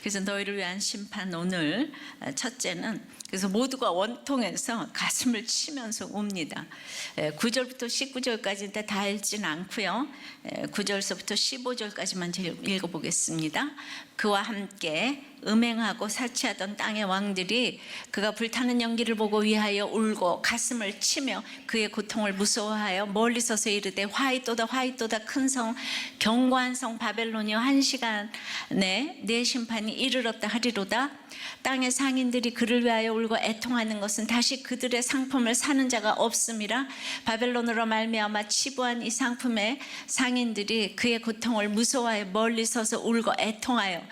그래서 너희를 위한 심판 오늘 첫째는 그래서 모두가 원통해서 가슴을 치면서 웁니다. 9절부터 19절까지 다 읽지는 않고요. 9절서부터 15절까지만 읽어보겠습니다. 그와 함께 음행하고 사치하던 땅의 왕들이 그가 불타는 연기를 보고 위하여 울고 가슴을 치며 그의 고통을 무서워하여 멀리 서서 이르되 화이또다 화이또다 큰 성 견고한 성 바벨론이여 한 시간에 내 심판이 이르렀다 하리로다. 땅의 상인들이 그를 위하여 울고 애통하는 것은 다시 그들의 상품을 사는 자가 없음이라. 바벨론으로 말미암아 치부한 이 상품의 상인들이 그의 고통을 무서워하여 멀리 서서 울고 애통하여.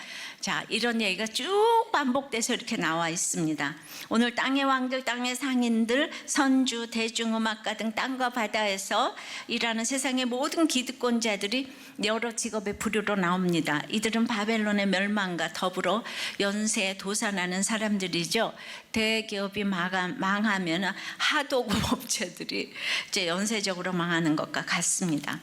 자, 이런 얘기가 쭉 반복돼서 이렇게 나와 있습니다. 오늘 땅의 왕들, 땅의 상인들, 선주, 대중음악가 등 땅과 바다에서 일하는 세상의 모든 기득권자들이 여러 직업의 부류로 나옵니다. 이들은 바벨론의 멸망과 더불어 연쇄에 도산하는 사람들이죠. 대기업이 망하면 하도급 업체들이 이제 연쇄적으로 망하는 것과 같습니다.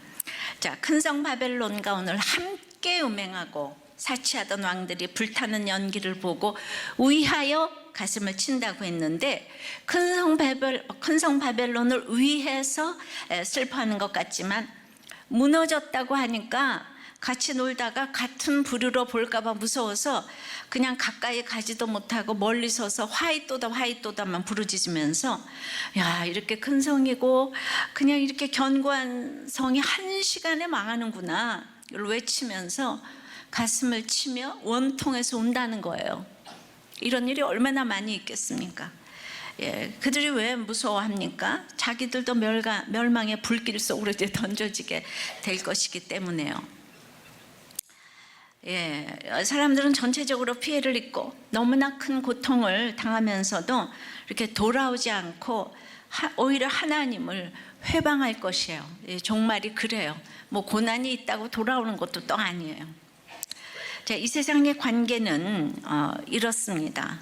자, 큰 성 바벨론과 오늘 함께 음행하고 사치하던 왕들이 불타는 연기를 보고 위하여 가슴을 친다고 했는데 큰 성 바벨론을 위해서 슬퍼하는 것 같지만 무너졌다고 하니까 같이 놀다가 같은 부류로 볼까봐 무서워서 그냥 가까이 가지도 못하고 멀리 서서 화이또다 화이또다만 부르짖으면서 야, 이렇게 큰 성이고 그냥 이렇게 견고한 성이 한 시간에 망하는구나 이걸 외치면서 가슴을 치며 원통해서 운다는 거예요. 이런 일이 얼마나 많이 있겠습니까? 그들이 왜 무서워합니까? 자기들도 멸망의 불길 속으로 이제 던져지게 될 것이기 때문에요. 사람들은 전체적으로 피해를 입고 너무나 큰 고통을 당하면서도 이렇게 돌아오지 않고 오히려 하나님을 회방할 것이에요. 종말이 그래요. 뭐 고난이 있다고 돌아오는 것도 또 아니에요. 자, 이 세상의 관계는 이렇습니다.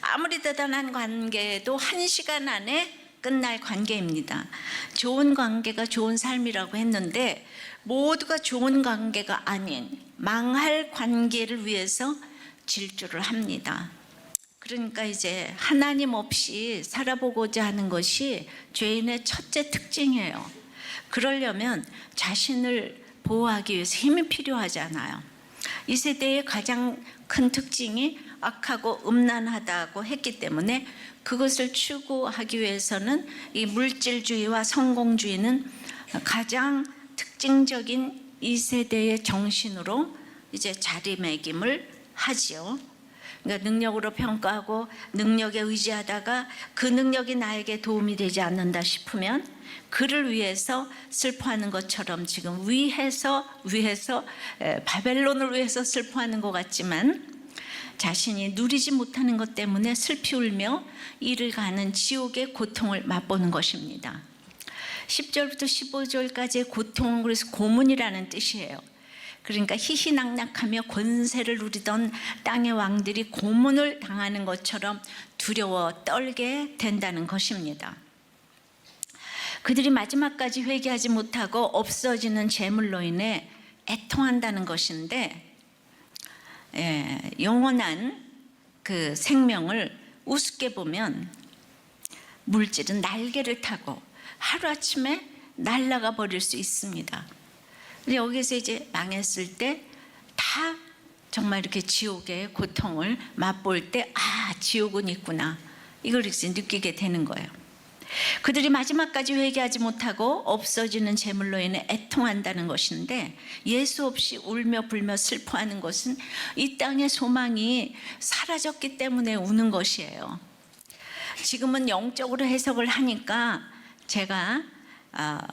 아무리 대단한 관계도 한 시간 안에 끝날 관계입니다. 좋은 관계가 좋은 삶이라고 했는데 모두가 좋은 관계가 아닌 망할 관계를 위해서 질주를 합니다. 그러니까 이제 하나님 없이 살아보고자 하는 것이 죄인의 첫째 특징이에요. 그러려면 자신을 보호하기 위해서 힘이 필요하잖아요. 이 세대의 가장 큰 특징이 악하고 음란하다고 했기 때문에 그것을 추구하기 위해서는 이 물질주의와 성공주의는 가장 특징적인 이 세대의 정신으로 이제 자리매김을 하지요. 그러니까 능력으로 평가하고 능력에 의지하다가 그 능력이 나에게 도움이 되지 않는다 싶으면 그를 위해서 슬퍼하는 것처럼 지금 위해서 바벨론을 위해서 슬퍼하는 것 같지만 자신이 누리지 못하는 것 때문에 슬피 울며 이를 가는 지옥의 고통을 맛보는 것입니다. 10절부터 15절까지의 고통은 그래서 고문이라는 뜻이에요. 그러니까 희희낙낙하며 권세를 누리던 땅의 왕들이 고문을 당하는 것처럼 두려워 떨게 된다는 것입니다. 그들이 마지막까지 회개하지 못하고 없어지는 재물로 인해 애통한다는 것인데 영원한 그 생명을 우습게 보면 물질은 날개를 타고 하루아침에 날아가 버릴 수 있습니다. 여기서 이제 망했을 때 다 정말 이렇게 지옥의 고통을 맛볼 때 지옥은 있구나 이걸 이제 느끼게 되는 거예요. 그들이 마지막까지 회개하지 못하고 없어지는 재물로 인해 애통한다는 것인데 예수 없이 울며 불며 슬퍼하는 것은 이 땅의 소망이 사라졌기 때문에 우는 것이에요. 지금은 영적으로 해석을 하니까 제가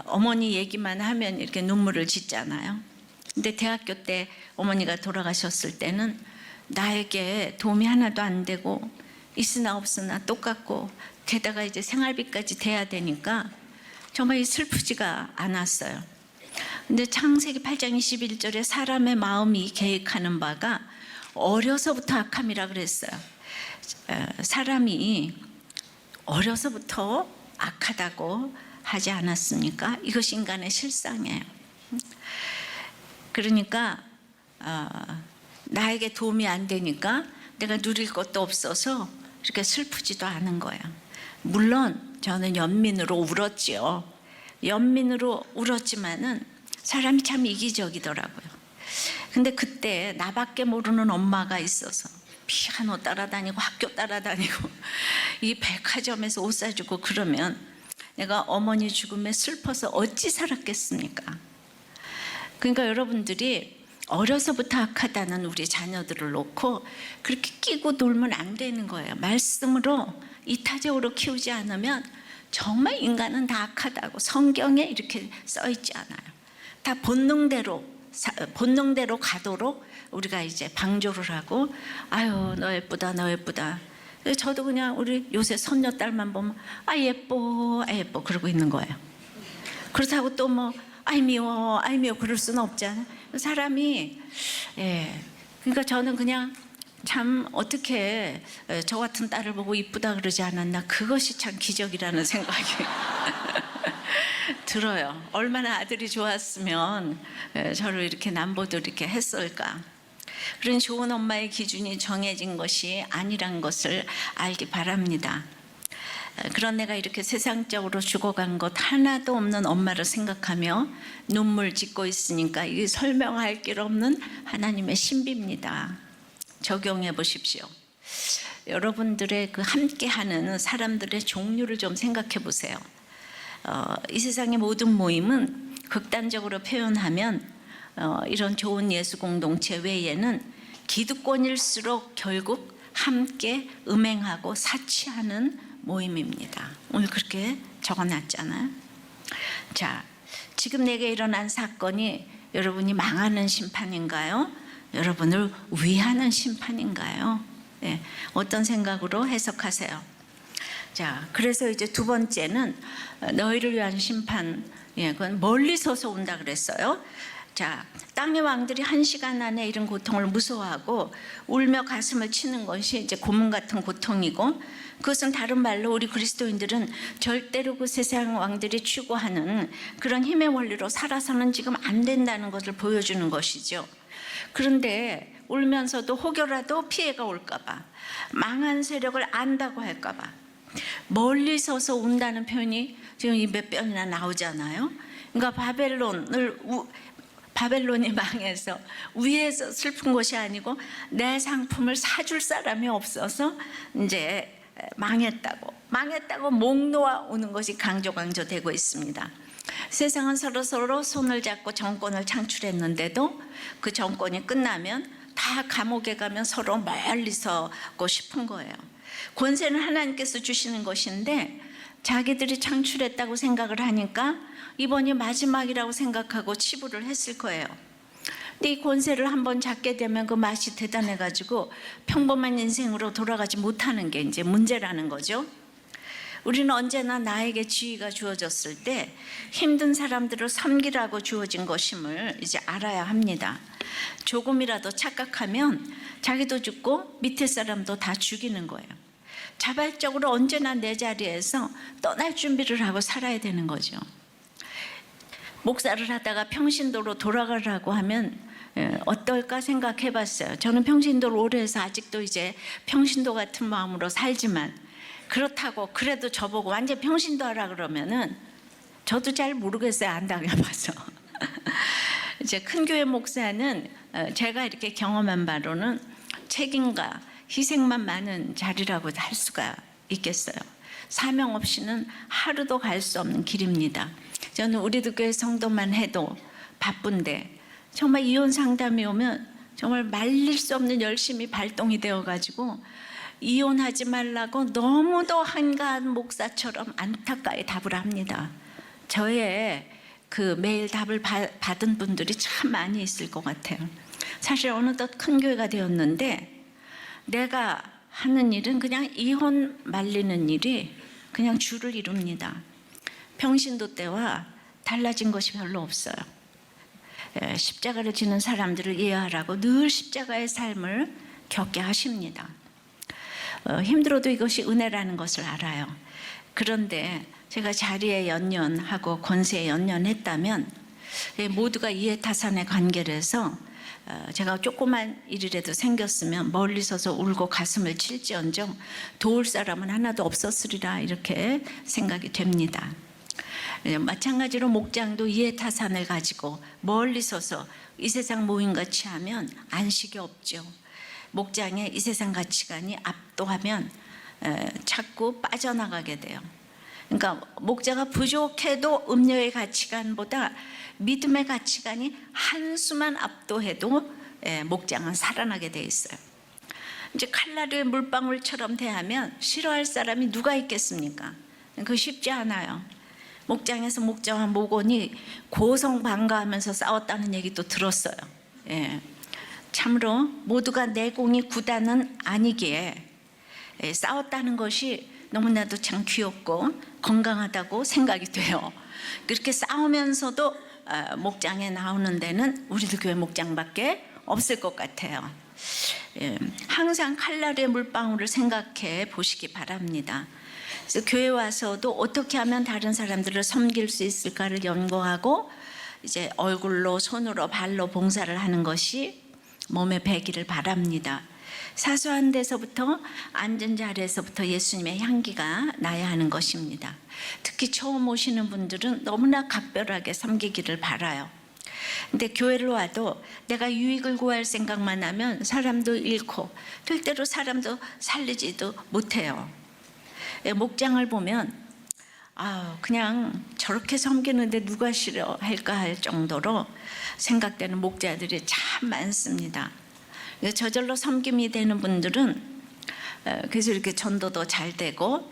어머니 얘기만 하면 이렇게 눈물을 짓잖아요. 근데 대학교 때 어머니가 돌아가셨을 때는 나에게 도움이 하나도 안 되고 있으나 없으나 똑같고 게다가 이제 생활비까지 돼야 되니까 정말 슬프지가 않았어요. 근데 창세기 8장 21절에 사람의 마음이 계획하는 바가 어려서부터 악함이라 그랬어요. 사람이 어려서부터 악하다고 하지 않았습니까? 이것이 인간의 실상이에요. 그러니까 나에게 도움이 안 되니까 내가 누릴 것도 없어서 이렇게 슬프지도 않은 거야. 물론 저는 연민으로 울었지요. 연민으로 울었지만은 사람이 참 이기적이더라고요. 근데 그때 나밖에 모르는 엄마가 있어서 피아노 따라다니고 학교 따라다니고 이 백화점에서 옷 사주고 그러면 내가 어머니 죽음에 슬퍼서 어찌 살았겠습니까? 그러니까 여러분들이 어려서부터 악하다는 우리 자녀들을 놓고 그렇게 끼고 놀면 안 되는 거예요. 말씀으로 이타적으로 키우지 않으면 정말 인간은 다 악하다고 성경에 이렇게 써 있지 않아요. 다 본능대로 가도록 우리가 이제 방조를 하고, 아유 너 예쁘다 너 예쁘다. 저도 그냥 우리 요새 손녀딸만 보면 아 예뻐 아 예뻐 그러고 있는 거예요. 그렇다고 또 뭐 아이 미워 그럴 수는 없잖아요. 사람이 그러니까 저는 그냥 참 어떻게 저 같은 딸을 보고 이쁘다 그러지 않았나, 그것이 참 기적이라는 생각이 들어요. 얼마나 아들이 좋았으면 저를 이렇게 남보도 이렇게 했을까. 그런 좋은 엄마의 기준이 정해진 것이 아니란 것을 알기 바랍니다. 그런 내가 이렇게 세상적으로 죽어간 것 하나도 없는 엄마를 생각하며 눈물 짓고 있으니까 이게 설명할 길 없는 하나님의 신비입니다. 적용해 보십시오. 여러분들의 그 함께하는 사람들의 종류를 좀 생각해 보세요. 이 세상의 모든 모임은 극단적으로 표현하면 이런 좋은 예수 공동체 외에는 기득권일수록 결국 함께 음행하고 사치하는 모임입니다. 오늘 그렇게 적어놨잖아요. 자, 지금 내게 일어난 사건이 여러분이 망하는 심판인가요? 여러분을 위하는 심판인가요? 네, 어떤 생각으로 해석하세요? 자, 그래서 이제 두 번째는 너희를 위한 심판, 그건 멀리 서서 온다 그랬어요. 자, 땅의 왕들이 1시간 안에 이런 고통을 무서워하고 울며 가슴을 치는 것이 이제 고문 같은 고통이고, 그것은 다른 말로 우리 그리스도인들은 절대로 그 세상 왕들이 추구하는 그런 힘의 원리로 살아서는 지금 안 된다는 것을 보여주는 것이죠. 그런데 울면서도 혹여라도 피해가 올까봐, 망한 세력을 안다고 할까봐 멀리 서서 운다는 표현이 지금 이 몇 번이나 나오잖아요. 그러니까 바벨론이 망해서 위에서 슬픈 것이 아니고 내 상품을 사줄 사람이 없어서 이제 망했다고 목 놓아 오는 것이 강조되고 있습니다. 세상은 서로 손을 잡고 정권을 창출했는데도 그 정권이 끝나면 다 감옥에 가면 서로 멀리 서고 싶은 거예요. 권세는 하나님께서 주시는 것인데 자기들이 창출했다고 생각을 하니까 이번이 마지막이라고 생각하고 치부를 했을 거예요. 근데 이 권세를 한번 잡게 되면 그 맛이 대단해가지고 평범한 인생으로 돌아가지 못하는 게 이제 문제라는 거죠. 우리는 언제나 나에게 지위가 주어졌을 때 힘든 사람들을 섬기라고 주어진 것임을 이제 알아야 합니다. 조금이라도 착각하면 자기도 죽고 밑에 사람도 다 죽이는 거예요. 자발적으로 언제나 내 자리에서 떠날 준비를 하고 살아야 되는 거죠. 목사를 하다가 평신도로 돌아가라고 하면 어떨까 생각해 봤어요. 저는 평신도를 오래 해서 아직도 이제 평신도 같은 마음으로 살지만, 그렇다고 그래도 저보고 완전 평신도 하라 그러면은 저도 잘 모르겠어요. 안 당해봐서. 이제 큰 교회 목사는 제가 이렇게 경험한 바로는 책임과 희생만 많은 자리라고 할 수가 있겠어요. 사명 없이는 하루도 갈 수 없는 길입니다. 저는 우리도 교회 성도만 해도 바쁜데 정말 이혼 상담이 오면 정말 말릴 수 없는 열심이 발동이 되어가지고 이혼하지 말라고 너무도 한가한 목사처럼 안타까이 답을 합니다. 저의 그 매일 답을 받은 분들이 참 많이 있을 것 같아요. 사실 어느덧 큰 교회가 되었는데 내가 하는 일은 그냥 이혼 말리는 일이 그냥 주를 이룹니다. 평신도 때와 달라진 것이 별로 없어요. 십자가를 지는 사람들을 이해하라고 늘 십자가의 삶을 겪게 하십니다. 힘들어도 이것이 은혜라는 것을 알아요. 그런데 제가 자리에 연연하고 권세에 연연했다면 모두가 이해타산의 관계를 해서 제가 조그만 일이라도 생겼으면 멀리 서서 울고 가슴을 칠지언정 도울 사람은 하나도 없었으리라 이렇게 생각이 됩니다. 마찬가지로 목장도 이해타산을 가지고 멀리 서서 이 세상 모임과 취하면 안식이 없죠. 목장에 이 세상 가치관이 압도하면 자꾸 빠져나가게 돼요. 그러니까 목자가 부족해도 음료의 가치관보다 믿음의 가치관이 한수만 압도해도 목장은 살아나게 돼 있어요. 이제 칼날의 물방울처럼 대하면 싫어할 사람이 누가 있겠습니까? 그거 쉽지 않아요. 목장에서 목자와 목원이 고성방가하면서 싸웠다는 얘기도 들었어요. 참으로 모두가 내공이 구다는 아니기에 싸웠다는 것이 너무나도 참 귀엽고 건강하다고 생각이 돼요. 그렇게 싸우면서도 목장에 나오는 데는 우리도 교회 목장밖에 없을 것 같아요. 항상 칼날의 물방울을 생각해 보시기 바랍니다. 그래서 교회 와서도 어떻게 하면 다른 사람들을 섬길 수 있을까를 연구하고 이제 얼굴로, 손으로, 발로 봉사를 하는 것이 몸에 배기를 바랍니다. 사소한 데서부터, 앉은 자리에서부터 예수님의 향기가 나야 하는 것입니다. 특히 처음 오시는 분들은 너무나 각별하게 섬기기를 바라요. 근데 교회를 와도 내가 유익을 구할 생각만 하면 사람도 잃고 절대로 사람도 살리지도 못해요. 목장을 보면 그냥 저렇게 섬기는데 누가 싫어할까 할 정도로 생각되는 목자들이 참 많습니다. 저절로 섬김이 되는 분들은 그래서 이렇게 전도도 잘 되고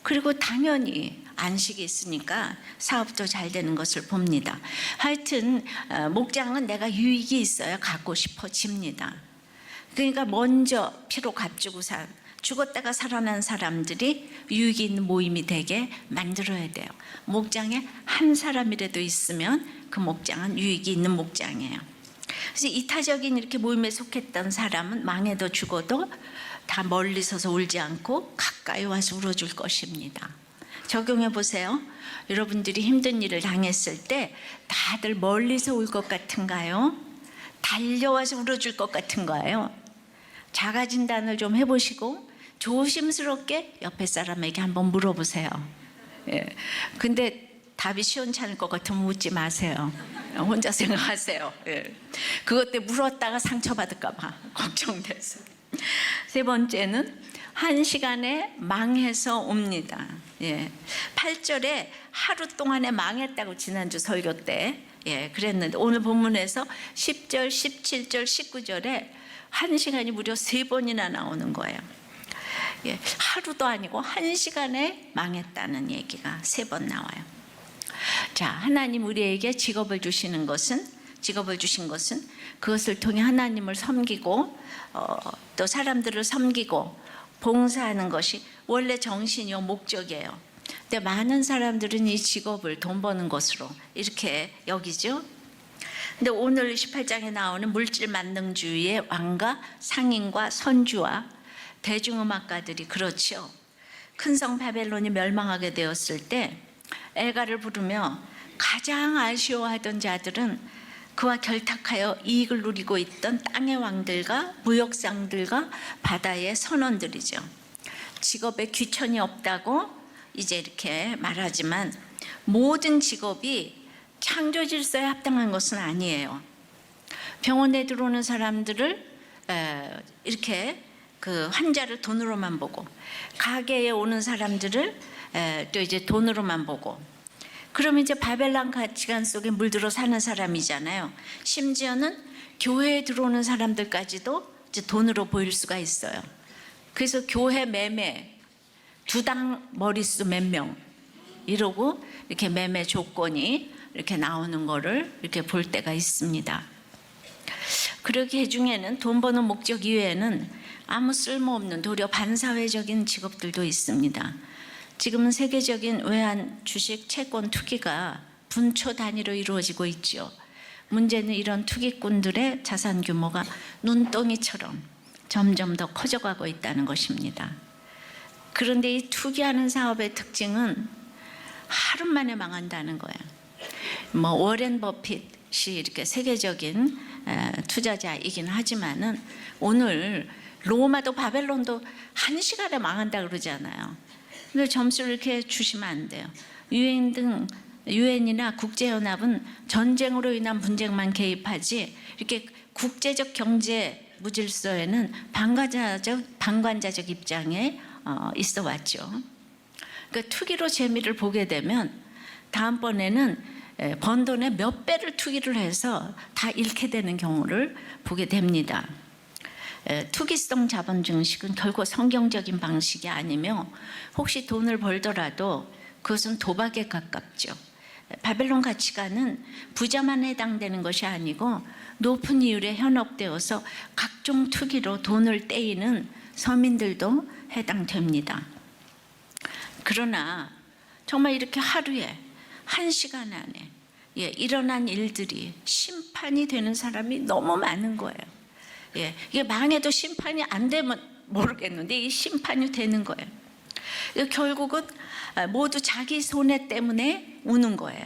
그리고 당연히 안식이 있으니까 사업도 잘 되는 것을 봅니다. 하여튼 목장은 내가 유익이 있어야 갖고 싶어집니다. 그러니까 먼저 피로 값주고 죽었다가 살아난 사람들이 유익이 있는 모임이 되게 만들어야 돼요. 목장에 한 사람이라도 있으면 그 목장은 유익이 있는 목장이에요. 그래서 이타적인 이렇게 모임에 속했던 사람은 망해도 죽어도 다 멀리 서서 울지 않고 가까이 와서 울어줄 것입니다. 적용해 보세요. 여러분들이 힘든 일을 당했을 때 다들 멀리서 울 것 같은가요? 달려와서 울어줄 것 같은가요? 자가 진단을 좀 해보시고 조심스럽게 옆에 사람에게 한번 물어보세요. 근데 답이 시원찮을 것 같으면 묻지 마세요. 혼자 생각하세요. 그것 때문에 물었다가 상처받을까 봐 걱정돼서. 세 번째는 1시간에 망해서 옵니다. 8절에 하루 동안에 망했다고 지난주 설교 때 그랬는데 오늘 본문에서 10절, 17절, 19절에 1시간이 무려 3번이나 나오는 거예요. 하루도 아니고 1시간에 망했다는 얘기가 3번 나와요. 자, 하나님 우리에게 직업을 주신 것은 그것을 통해 하나님을 섬기고 또 사람들을 섬기고 봉사하는 것이 원래 정신이요 목적이에요. 근데 많은 사람들은 이 직업을 돈 버는 것으로 이렇게 여기죠. 근데 오늘 18장에 나오는 물질 만능주의의 왕과 상인과 선주와 대중음악가들이 그렇죠. 큰 성 바벨론이 멸망하게 되었을 때 애가를 부르며 가장 아쉬워하던 자들은 그와 결탁하여 이익을 누리고 있던 땅의 왕들과 무역상들과 바다의 선원들이죠. 직업에 귀천이 없다고 이제 이렇게 말하지만 모든 직업이 창조 질서에 합당한 것은 아니에요. 병원에 들어오는 사람들을 이렇게 그 환자를 돈으로만 보고 가게에 오는 사람들을 또 이제 돈으로만 보고 그러면 이제 바벨론 가치관 속에 물들어 사는 사람이잖아요. 심지어는 교회에 들어오는 사람들까지도 이제 돈으로 보일 수가 있어요. 그래서 교회 매매, 두당 머릿수 몇 명 이러고 이렇게 매매 조건이 이렇게 나오는 거를 이렇게 볼 때가 있습니다. 그리고 그 중에는 돈 버는 목적 이외에는 아무 쓸모없는 도리어 반사회적인 직업들도 있습니다. 지금은 세계적인 외환 주식 채권 투기가 분초 단위로 이루어지고 있죠. 문제는 이런 투기꾼들의 자산 규모가 눈덩이처럼 점점 더 커져가고 있다는 것입니다. 그런데 이 투기하는 사업의 특징은 하루 만에 망한다는 거예요. 워렌 버핏이 이렇게 세계적인 투자자이긴 하지만은 오늘 로마도 바벨론도 한 시간에 망한다 그러잖아요. 근데 점수를 이렇게 주시면 안 돼요. 유엔이나 국제연합은 전쟁으로 인한 분쟁만 개입하지 이렇게 국제적 경제 무질서에는 방관자적 입장에 있어 왔죠. 그러니까 투기로 재미를 보게 되면 다음번에는 번 돈의 몇 배를 투기를 해서 다 잃게 되는 경우를 보게 됩니다. 투기성 자본 증식은 결국 성경적인 방식이 아니며 혹시 돈을 벌더라도 그것은 도박에 가깝죠. 바벨론 가치관은 부자만 해당되는 것이 아니고 높은 이율에 현혹되어서 각종 투기로 돈을 떼이는 서민들도 해당됩니다. 그러나 정말 이렇게 하루에 1시간 안에 일어난 일들이 심판이 되는 사람이 너무 많은 거예요. 이게 망해도 심판이 안 되면 모르겠는데 이 심판이 되는 거예요. 결국은 모두 자기 손해 때문에 우는 거예요.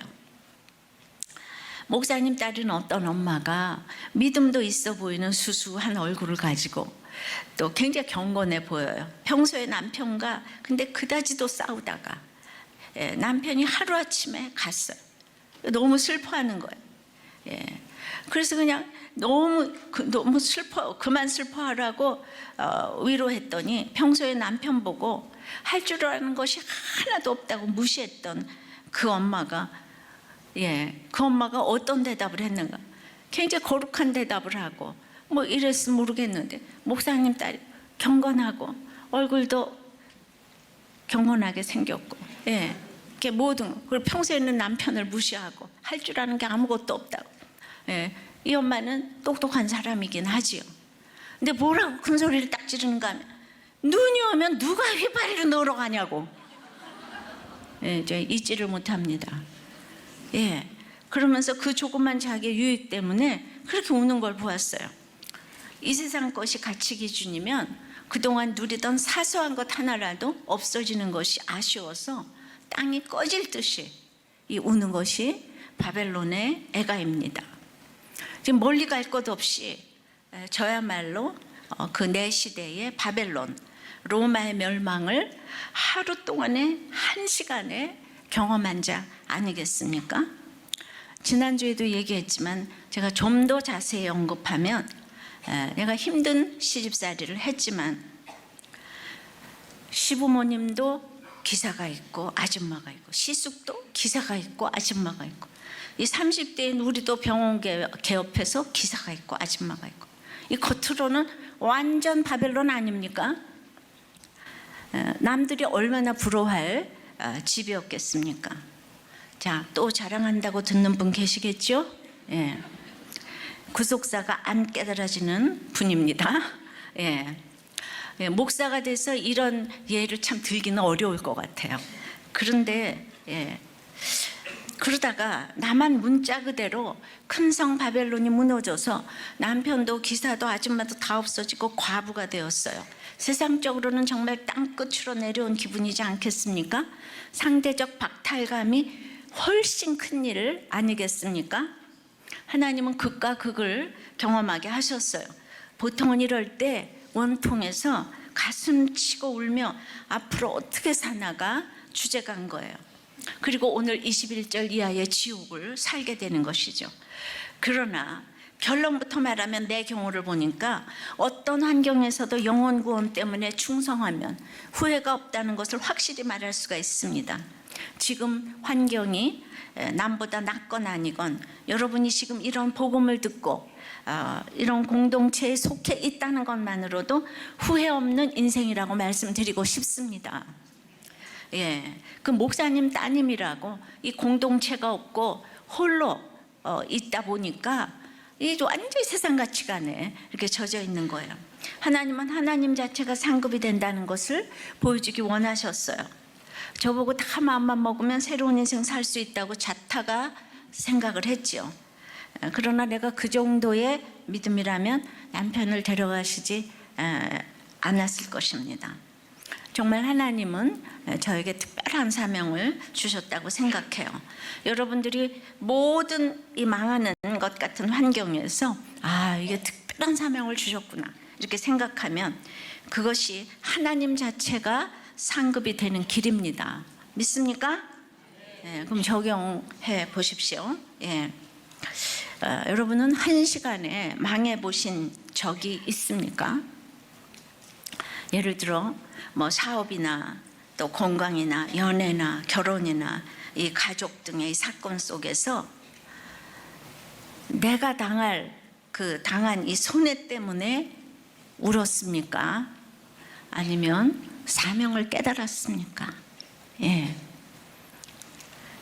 목사님 딸은 어떤 엄마가 믿음도 있어 보이는 수수한 얼굴을 가지고 또 굉장히 경건해 보여요. 평소에 남편과 근데 그다지도 싸우다가 남편이 하루아침에 갔어요. 너무 슬퍼하는 거예요. 그래서 그냥 너무 그만 슬퍼하라고 위로했더니 평소에 남편 보고 할 줄 아는 것이 하나도 없다고 무시했던 그 엄마가 어떤 대답을 했는가? 굉장히 거룩한 대답을 하고 뭐 이랬으면 모르겠는데 목사님 딸이 경건하고 얼굴도 경건하게 생겼고 이렇게 그리고 평소에는 남편을 무시하고 할 줄 아는 게 아무것도 없다고. 이 엄마는 똑똑한 사람이긴 하지요. 근데 뭐라고 큰 소리를 딱 지르는가 하면 눈이 오면 누가 휘파리를 넣으러 가냐고. 이제 잊지를 못합니다. 그러면서 그 조그만 자기의 유익 때문에 그렇게 우는 걸 보았어요. 이 세상 것이 가치 기준이면 그동안 누리던 사소한 것 하나라도 없어지는 것이 아쉬워서 땅이 꺼질 듯이 이 우는 것이 바벨론의 애가입니다. 지금 멀리 갈 것 없이 저야말로 그 내 시대의 바벨론, 로마의 멸망을 하루 동안에 1시간에 경험한 자 아니겠습니까? 지난주에도 얘기했지만 제가 좀 더 자세히 언급하면 내가 힘든 시집살이를 했지만 시부모님도 기사가 있고 아줌마가 있고 시숙도 기사가 있고 아줌마가 있고 이 30대인 우리도 병원 개업해서 기사가 있고 아줌마가 있고 이 겉으로는 완전 바벨론 아닙니까? 남들이 얼마나 부러워할 집이었겠습니까? 자, 또 자랑한다고 듣는 분 계시겠죠? 구속사가 안 깨달아지는 분입니다. 목사가 돼서 이런 예를 참 들기는 어려울 것 같아요. 그런데 그러다가 나만 문자 그대로 큰 성 바벨론이 무너져서 남편도 기사도 아줌마도 다 없어지고 과부가 되었어요. 세상적으로는 정말 땅끝으로 내려온 기분이지 않겠습니까? 상대적 박탈감이 훨씬 큰 일 아니겠습니까? 하나님은 극과 극을 경험하게 하셨어요. 보통은 이럴 때 원통에서 가슴 치고 울며 앞으로 어떻게 사나가 주제가인 거예요. 그리고 오늘 21절 이하의 지옥을 살게 되는 것이죠. 그러나 결론부터 말하면 내 경우를 보니까 어떤 환경에서도 영혼 구원 때문에 충성하면 후회가 없다는 것을 확실히 말할 수가 있습니다. 지금 환경이 남보다 낫건 아니건 여러분이 지금 이런 복음을 듣고 이런 공동체에 속해 있다는 것만으로도 후회 없는 인생이라고 말씀드리고 싶습니다. 그 목사님 따님이라고 이 공동체가 없고 홀로 있다 보니까 이 완전히 세상 가치관에 이렇게 젖어 있는 거예요. 하나님은 하나님 자체가 상급이 된다는 것을 보여주기 원하셨어요. 저보고 다 마음만 먹으면 새로운 인생 살 수 있다고 자타가 생각을 했죠. 그러나 내가 그 정도의 믿음이라면 남편을 데려가시지 않았을 것입니다. 정말 하나님은 저에게 특별한 사명을 주셨다고 생각해요. 여러분들이 모든 이 망하는 것 같은 환경에서 아, 이게 특별한 사명을 주셨구나 이렇게 생각하면 그것이 하나님 자체가 상급이 되는 길입니다. 믿습니까? 예, 그럼 적용해 보십시오. 예. 여러분은 한 시간에 망해 보신 적이 있습니까? 예를 들어 뭐 사업이나 또 건강이나 연애나 결혼이나 이 가족 등의 이 사건 속에서 내가 당한 이 손해 때문에 울었습니까? 아니면 사명을 깨달았습니까? 예.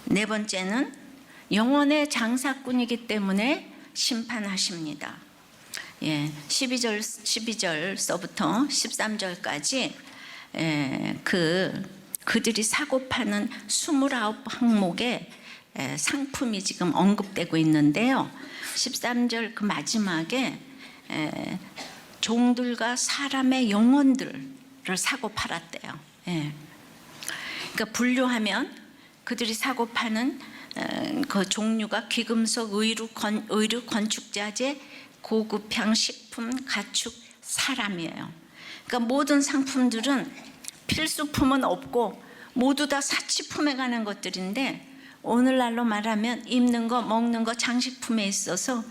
네 번째는 영혼의 장사꾼이기 때문에 심판하십니다. 예, 12절서부터 13절까지 그들이 사고 파는 29항목의 상품이 지금 언급되고 있는데요. 13절 그 마지막에 종들과 사람의 영혼들을 사고 팔았대요. 예. 그러니까 분류하면 그들이 사고 파는 그 종류가 귀금속, 의류, 건축자재, 고급향, 식품, 가축, 사람이에요. 그러니까 모든 상품들은 필수품은 없고 모두 다 사치품에 관한 것들인데 오늘날로 말하면 입는 거, 먹는 거, 장식품에 있어서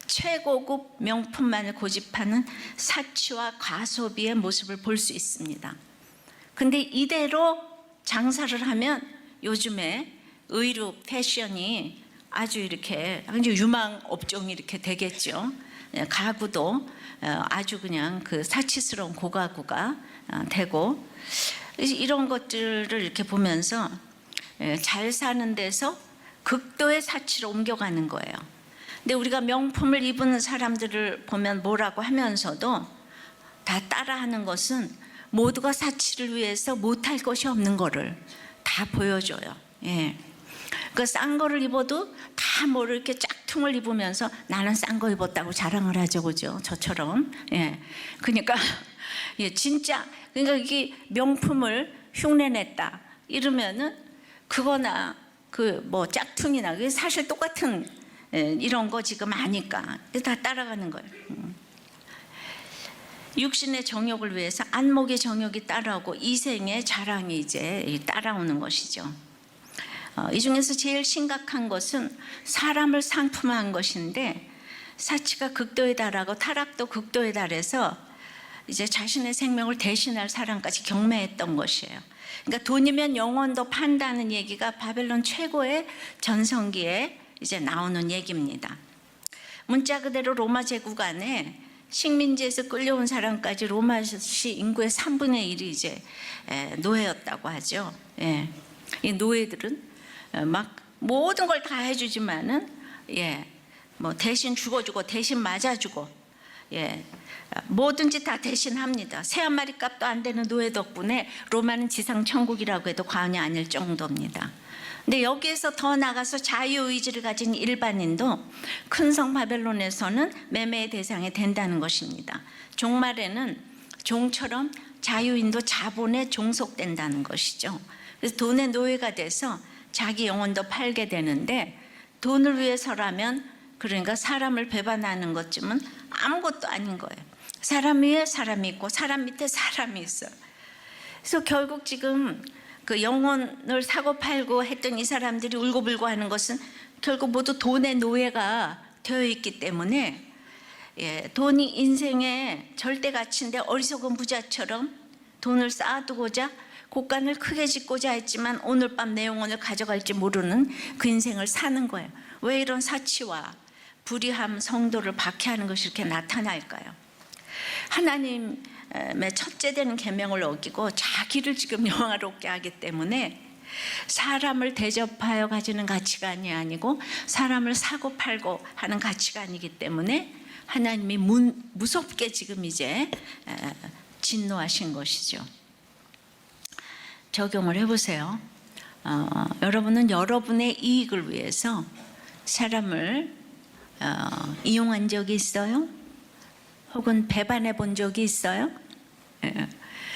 최고급 명품만을 고집하는 사치와 과소비의 모습을 볼 수 있습니다. 근데 이대로 장사를 하면 요즘에 의류, 패션이 아주 이렇게 유망 업종이 이렇게 되겠죠. 가구도 아주 그냥 그 사치스러운 고가구가 되고 이런 것들을 이렇게 보면서 잘 사는 데서 극도의 사치로 옮겨가는 거예요. 근데 우리가 명품을 입은 사람들을 보면 뭐라고 하면서도 다 따라하는 것은 모두가 사치를 위해서 못할 것이 없는 거를 다 보여줘요. 예. 그 싼 거를 입어도 다 뭐를 이렇게 짝퉁을 입으면서 나는 싼 거 입었다고 자랑을 하죠, 그죠? 저처럼. 예. 그러니까 예, 진짜 그러니까 이게 명품을 흉내냈다 이러면은 그거나 그 뭐 짝퉁이나 그게 사실 똑같은 이런 거 지금 아니까 다 따라가는 거예요. 육신의 정욕을 위해서 안목의 정욕이 따라오고 이생의 자랑이 이제 따라오는 것이죠. 이 중에서 제일 심각한 것은 사람을 상품화한 것인데 사치가 극도에 달하고 타락도 극도에 달해서 이제 자신의 생명을 대신할 사람까지 경매했던 것이에요. 그러니까 돈이면 영혼도 판다는 얘기가 바벨론 최고의 전성기에 이제 나오는 얘기입니다. 문자 그대로 로마 제국 안에 식민지에서 끌려온 사람까지 로마시 인구의 3분의 1이 이제 노예였다고 하죠. 예. 이 노예들은 막 모든 걸 다 해주지만은 뭐 대신 죽어주고 대신 맞아주고 뭐든지 다 대신합니다. 새 한 마리 값도 안 되는 노예 덕분에 로마는 지상 천국이라고 해도 과언이 아닐 정도입니다. 근데 여기에서 더 나가서 자유의지를 가진 일반인도 큰 성 바벨론에서는 매매의 대상이 된다는 것입니다. 종말에는 종처럼 자유인도 자본에 종속된다는 것이죠. 그래서 돈의 노예가 돼서 자기 영혼도 팔게 되는데 돈을 위해서라면 그러니까 사람을 배반하는 것쯤은 아무것도 아닌 거예요. 사람 위에 사람이 있고 사람 밑에 사람이 있어요. 그래서 결국 지금 그 영혼을 사고 팔고 했던 이 사람들이 울고불고 하는 것은 결국 모두 돈의 노예가 되어 있기 때문에 돈이 인생의 절대 가치인데 어리석은 부자처럼 돈을 쌓아두고자 곳간을 크게 짓고자 했지만 오늘 밤 내 영혼을 가져갈지 모르는 그 인생을 사는 거예요. 왜 이런 사치와 불의함, 성도를 박해하는 것이 이렇게 나타날까요? 하나님의 첫째 되는 계명을 어기고 자기를 지금 영화롭게 하기 때문에 사람을 대접하여 가지는 가치관이 아니고 사람을 사고 팔고 하는 가치관이기 때문에 하나님이 무섭게 지금 이제 진노하신 것이죠. 적용을 해보세요. 여러분은 여러분의 이익을 위해서 사람을 이용한 적이 있어요? 혹은 배반해 본 적이 있어요?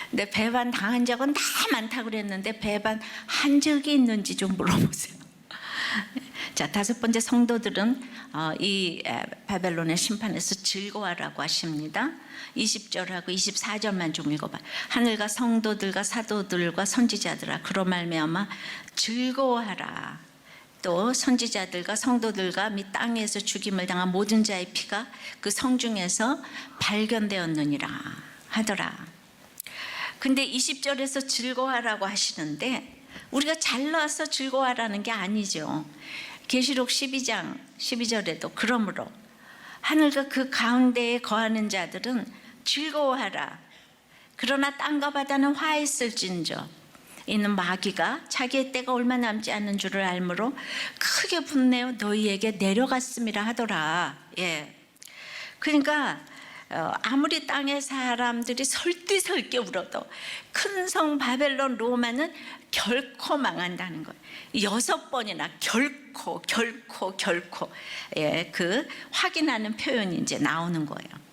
근데 배반 당한 적은 다 많다고 그랬는데 배반한 적이 있는지 좀 물어보세요. 자, 다섯 번째, 성도들은 이 바벨론의 심판에서 즐거워하라고 하십니다. 20절하고 24절만 좀 읽어봐. 하늘과 성도들과 사도들과 선지자들아, 그로 말미암아 즐거워하라. 또 선지자들과 성도들과 및 땅에서 죽임을 당한 모든 자의 피가 그 성 중에서 발견되었느니라 하더라. 근데 20절에서 즐거워하라고 하시는데 우리가 잘나서 즐거워하라는 게 아니죠. 계시록 12장 12절에도 그러므로 하늘과 그 가운데에 거하는 자들은 즐거워하라. 그러나 땅과 바다는 화했을진저 이는 마귀가 자기의 때가 얼마 남지 않는 줄을 알므로 크게 분내어 너희에게 내려갔음이라 하더라. 예. 그러니까 아무리 땅의 사람들이 설득설게 울어도 큰 성 바벨론 로마는 결코 망한다는 거예요. 6번이나 결코 예, 그 확인하는 표현이 이제 나오는 거예요.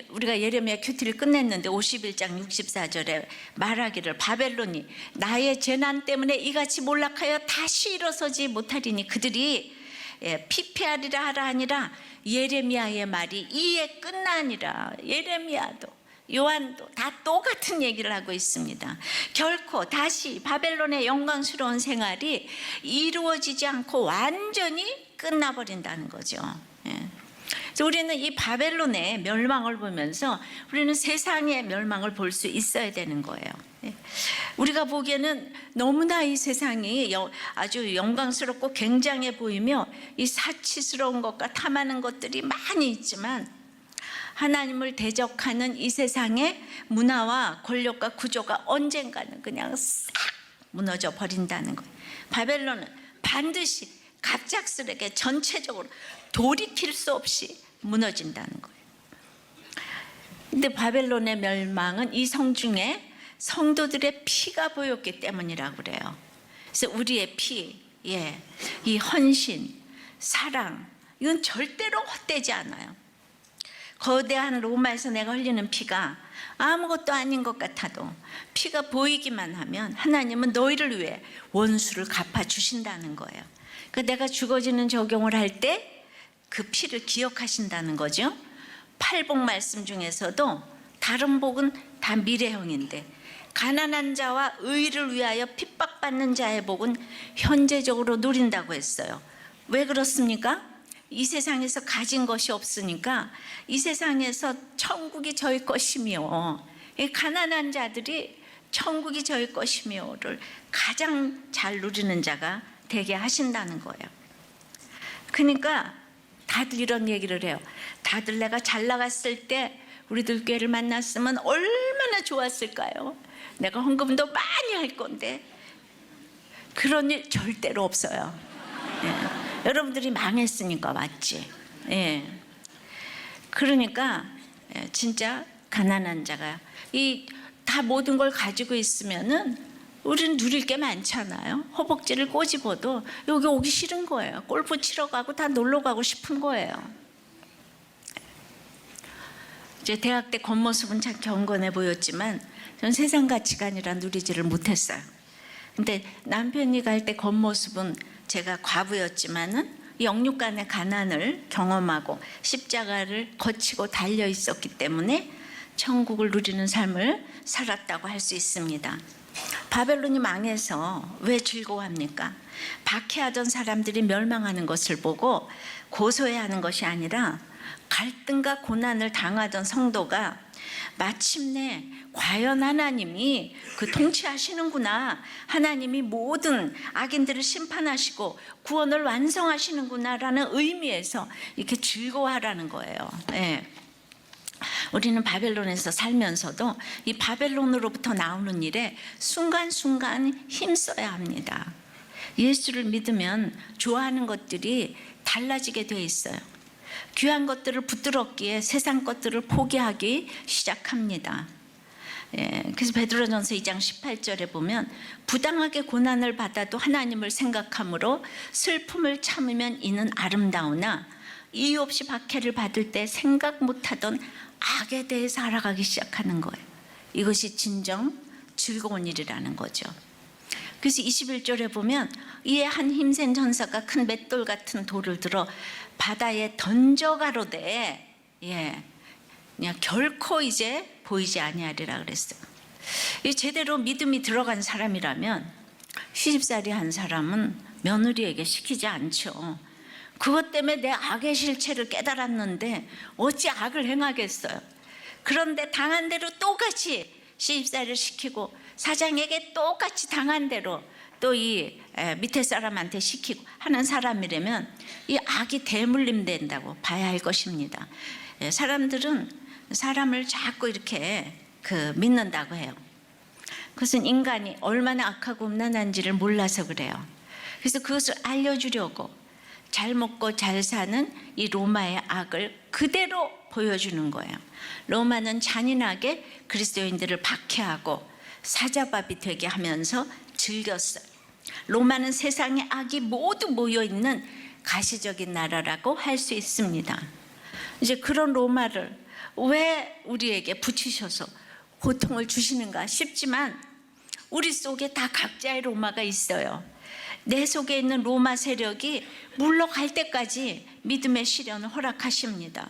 우리가 예레미야 큐티를 끝냈는데 51장 64절에 말하기를 바벨론이 나의 재난 때문에 이같이 몰락하여 다시 일어서지 못하리니 그들이 피폐하리라 하라 아니라 예레미야의 말이 이에 끝나니라. 예레미야도 요한도 다 똑같은 얘기를 하고 있습니다. 결코 다시 바벨론의 영광스러운 생활이 이루어지지 않고 완전히 끝나버린다는 거죠. 그래서 우리는 이 바벨론의 멸망을 보면서 우리는 세상의 멸망을 볼 수 있어야 되는 거예요. 우리가 보기에는 너무나 이 세상이 아주 영광스럽고 굉장해 보이며 이 사치스러운 것과 탐하는 것들이 많이 있지만 하나님을 대적하는 이 세상의 문화와 권력과 구조가 언젠가는 그냥 싹 무너져 버린다는 거예요. 바벨론은 반드시 갑작스럽게 전체적으로 돌이킬 수 없이 무너진다는 거예요. 근데 바벨론의 멸망은 이 성 중에 성도들의 피가 보였기 때문이라고 그래요. 그래서 우리의 피, 이 헌신, 사랑, 이건 절대로 헛되지 않아요. 거대한 로마에서 내가 흘리는 피가 아무것도 아닌 것 같아도 피가 보이기만 하면 하나님은 너희를 위해 원수를 갚아주신다는 거예요. 그러니까 내가 죽어지는 적용을 할 때 그 피를 기억하신다는 거죠. 팔복 말씀 중에서도 다른 복은 다 미래형인데 가난한 자와 의를 위하여 핍박받는 자의 복은 현재적으로 누린다고 했어요. 왜 그렇습니까? 이 세상에서 가진 것이 없으니까 이 세상에서 천국이 저희 것이며 가난한 자들이 천국이 저희 것이며를 가장 잘 누리는 자가 되게 하신다는 거예요. 그러니까 다들 이런 얘기를 해요. 다들 내가 잘 나갔을 때 우리들 교회를 만났으면 얼마나 좋았을까요? 내가 헌금도 많이 할 건데 그런 일 절대로 없어요. 여러분들이 망했으니까 맞지. 그러니까 진짜 가난한 자가 이 다 모든 걸 가지고 있으면은 우리는 누릴 게 많잖아요. 허벅지를 꼬집어도 여기 오기 싫은 거예요. 골프 치러 가고 다 놀러 가고 싶은 거예요. 이제 대학 때 겉모습은 참 경건해 보였지만 전 세상 가치관이라 누리지를 못했어요. 근데 남편이 갈 때 겉모습은 제가 과부였지만은 영육간의 가난을 경험하고 십자가를 거치고 달려 있었기 때문에 천국을 누리는 삶을 살았다고 할 수 있습니다. 바벨론이 망해서 왜 즐거워합니까? 박해하던 사람들이 멸망하는 것을 보고 고소해하는 것이 아니라 갈등과 고난을 당하던 성도가 마침내 과연 하나님이 그 통치하시는구나, 하나님이 모든 악인들을 심판하시고 구원을 완성하시는구나 라는 의미에서 이렇게 즐거워하라는 거예요. 우리는 바벨론에서 살면서도 이 바벨론으로부터 나오는 일에 순간순간 힘써야 합니다. 예수를 믿으면 좋아하는 것들이 달라지게 돼 있어요. 귀한 것들을 붙들었기에 세상 것들을 포기하기 시작합니다. 그래서 베드로전서 2장 18절에 보면 부당하게 고난을 받아도 하나님을 생각함으로 슬픔을 참으면 이는 아름다우나 이유 없이 박해를 받을 때 생각 못하던 악에 대해서 알아가기 시작하는 거예요. 이것이 진정 즐거운 일이라는 거죠. 그래서 21절에 보면 이에 한 힘센 전사가 큰 맷돌 같은 돌을 들어 바다에 던져가로되 그냥 결코 이제 보이지 아니하리라 그랬어요. 이 제대로 믿음이 들어간 사람이라면 시집살이 한 사람은 며느리에게 시키지 않죠. 그것 때문에 내 악의 실체를 깨달았는데 어찌 악을 행하겠어요. 그런데 당한 대로 똑같이 시집살이를 시키고 사장에게 똑같이 당한 대로 또 이 밑에 사람한테 시키고 하는 사람이라면 이 악이 대물림 된다고 봐야 할 것입니다. 사람들은 사람을 자꾸 이렇게 믿는다고 해요. 그것은 인간이 얼마나 악하고 음란한지를 몰라서 그래요. 그래서 그것을 알려주려고 잘 먹고 잘 사는 이 로마의 악을 그대로 보여주는 거예요. 로마는 잔인하게 그리스도인들을 박해하고 사자밥이 되게 하면서 즐겼어요. 로마는 세상의 악이 모두 모여있는 가시적인 나라라고 할 수 있습니다. 이제 그런 로마를 왜 우리에게 붙이셔서 고통을 주시는가 싶지만 우리 속에 다 각자의 로마가 있어요. 내 속에 있는 로마 세력이 물러갈 때까지 믿음의 시련을 허락하십니다.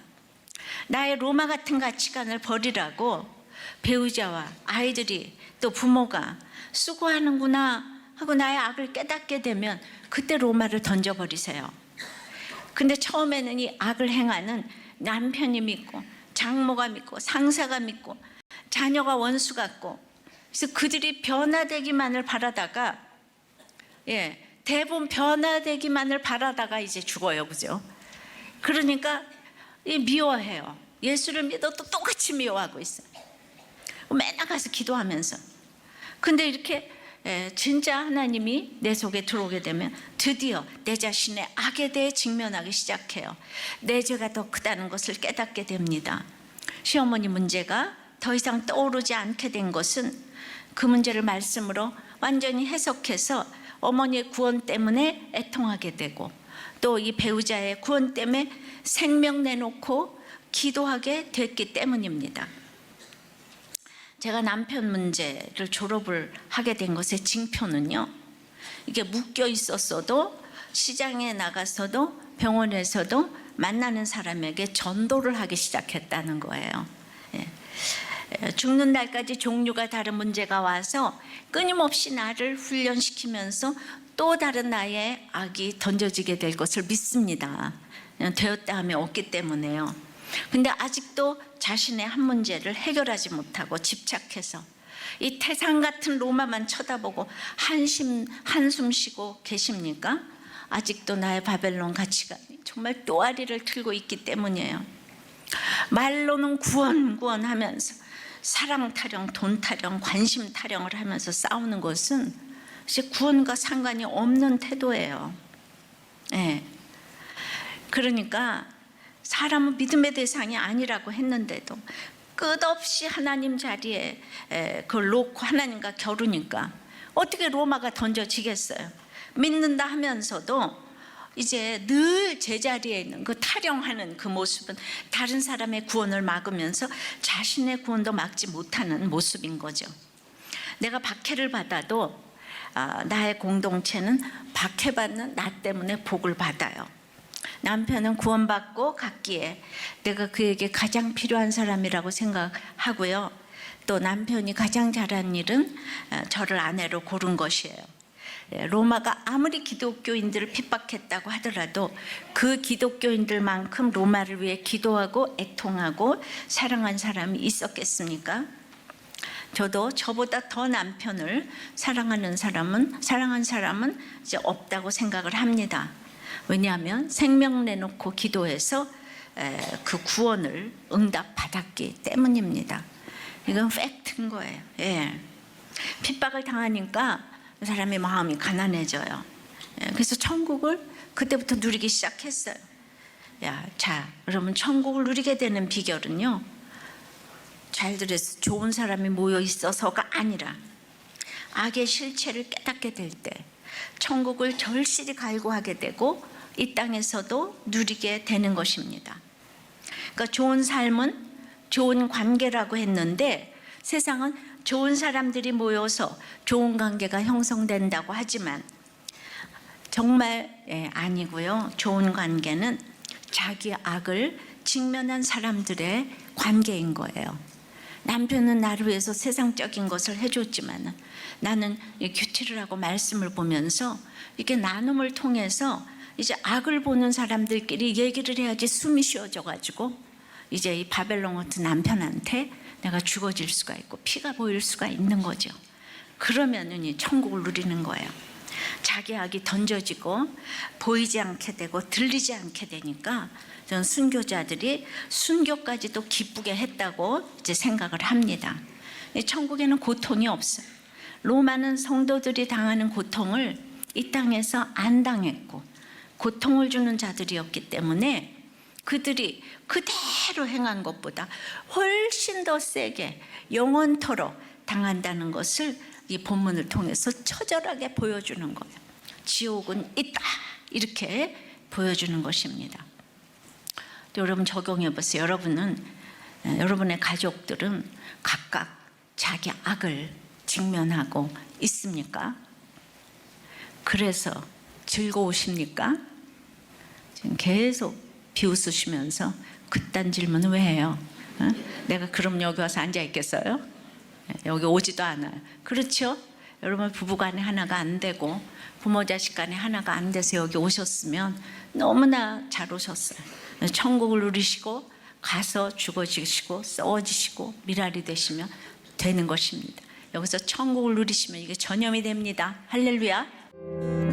나의 로마 같은 가치관을 버리라고 배우자와 아이들이 또 부모가 수고하는구나 하고 나의 악을 깨닫게 되면 그때 로마를 던져버리세요. 근데 처음에는 이 악을 행하는 남편이 믿고 장모가 믿고 상사가 믿고 자녀가 원수 같고 그래서 그들이 변화되기만을 바라다가 대부분 변화되기만을 바라다가 이제 죽어요. 그죠? 그러니까 미워해요. 예수를 믿어도 똑같이 미워하고 있어요. 맨날 가서 기도하면서. 근데 이렇게 진짜 하나님이 내 속에 들어오게 되면 드디어 내 자신의 악에 대해 직면하기 시작해요. 내 죄가 더 크다는 것을 깨닫게 됩니다. 시어머니 문제가 더 이상 떠오르지 않게 된 것은 그 문제를 말씀으로 완전히 해석해서 어머니의 구원 때문에 애통하게 되고 또 이 배우자의 구원 때문에 생명 내놓고 기도하게 됐기 때문입니다. 제가 남편 문제를 졸업을 하게 된 것의 징표는요, 이게 묶여 있었어도 시장에 나가서도 병원에서도 만나는 사람에게 전도를 하기 시작했다는 거예요. 죽는 날까지 종류가 다른 문제가 와서 끊임없이 나를 훈련시키면서 또 다른 나의 악이 던져지게 될 것을 믿습니다. 되었다 하면 없기 때문에요. 근데 아직도 자신의 한 문제를 해결하지 못하고 집착해서 이 태산 같은 로마만 쳐다보고 한숨 쉬고 계십니까? 아직도 나의 바벨론 가치관이 정말 또아리를 틀고 있기 때문이에요. 말로는 구원 하면서 사랑 타령, 돈 타령, 관심 타령을 하면서 싸우는 것은 이제 구원과 상관이 없는 태도예요. 그러니까 사람은 믿음의 대상이 아니라고 했는데도 끝없이 하나님 자리에 그걸 놓고 하나님과 겨루니까 어떻게 로마가 던져지겠어요? 믿는다 하면서도 이제 늘 제자리에 있는 그 타령하는 그 모습은 다른 사람의 구원을 막으면서 자신의 구원도 막지 못하는 모습인 거죠. 내가 박해를 받아도 나의 공동체는 박해받는 나 때문에 복을 받아요. 남편은 구원받고 갔기에 내가 그에게 가장 필요한 사람이라고 생각하고요. 또 남편이 가장 잘한 일은 저를 아내로 고른 것이에요. 로마가 아무리 기독교인들을 핍박했다고 하더라도 그 기독교인들만큼 로마를 위해 기도하고 애통하고 사랑한 사람이 있었겠습니까? 저도 저보다 더 남편을 사랑한 사람은 이제 없다고 생각을 합니다. 왜냐하면 생명 내놓고 기도해서 그 구원을 응답받았기 때문입니다. 이건 팩트인 거예요. 핍박을 당하니까 사람의 마음이 가난해져요. 그래서 천국을 그때부터 누리기 시작했어요. 여러분, 천국을 누리게 되는 비결은요, 잘 들으세요. 좋은 사람이 모여 있어서가 아니라 악의 실체를 깨닫게 될 때 천국을 절실히 갈구하게 되고 이 땅에서도 누리게 되는 것입니다. 그러니까 좋은 삶은 좋은 관계라고 했는데 세상은 좋은 사람들이 모여서 좋은 관계가 형성된다고 하지만 정말 아니고요. 좋은 관계는 자기 악을 직면한 사람들의 관계인 거예요. 남편은 나를 위해서 세상적인 것을 해줬지만 나는 규티를 하고 말씀을 보면서 이렇게 나눔을 통해서 이제 악을 보는 사람들끼리 얘기를 해야지 숨이 쉬어져 가지고 이제 이 바벨론 같은 남편한테 내가 죽어질 수가 있고 피가 보일 수가 있는 거죠. 그러면은 이 천국을 누리는 거예요. 자기 악이 던져지고 보이지 않게 되고 들리지 않게 되니까 전 순교자들이 순교까지도 기쁘게 했다고 이제 생각을 합니다. 천국에는 고통이 없어요. 로마는 성도들이 당하는 고통을 이 땅에서 안 당했고 고통을 주는 자들이었기 때문에 그들이 그대로 행한 것보다 훨씬 더 세게 영원토록 당한다는 것을 이 본문을 통해서 처절하게 보여주는 거예요. 지옥은 있다 이렇게 보여주는 것입니다. 또 여러분 적용해 보세요. 여러분의 가족들은 각각 자기 악을 직면하고 있습니까? 그래서 즐거우십니까? 지금 계속 비웃으시면서 그딴 질문을 왜 해요? 내가 그럼 여기 와서 앉아 있겠어요? 여기 오지도 않아요. 그렇죠? 여러분 부부간에 하나가 안 되고 부모 자식 간에 하나가 안 돼서 여기 오셨으면 너무나 잘 오셨어요. 천국을 누리시고 가서 죽어지시고 썩어지시고 미랄이 되시면 되는 것입니다. 여기서 천국을 누리시면 이게 전염이 됩니다. 할렐루야.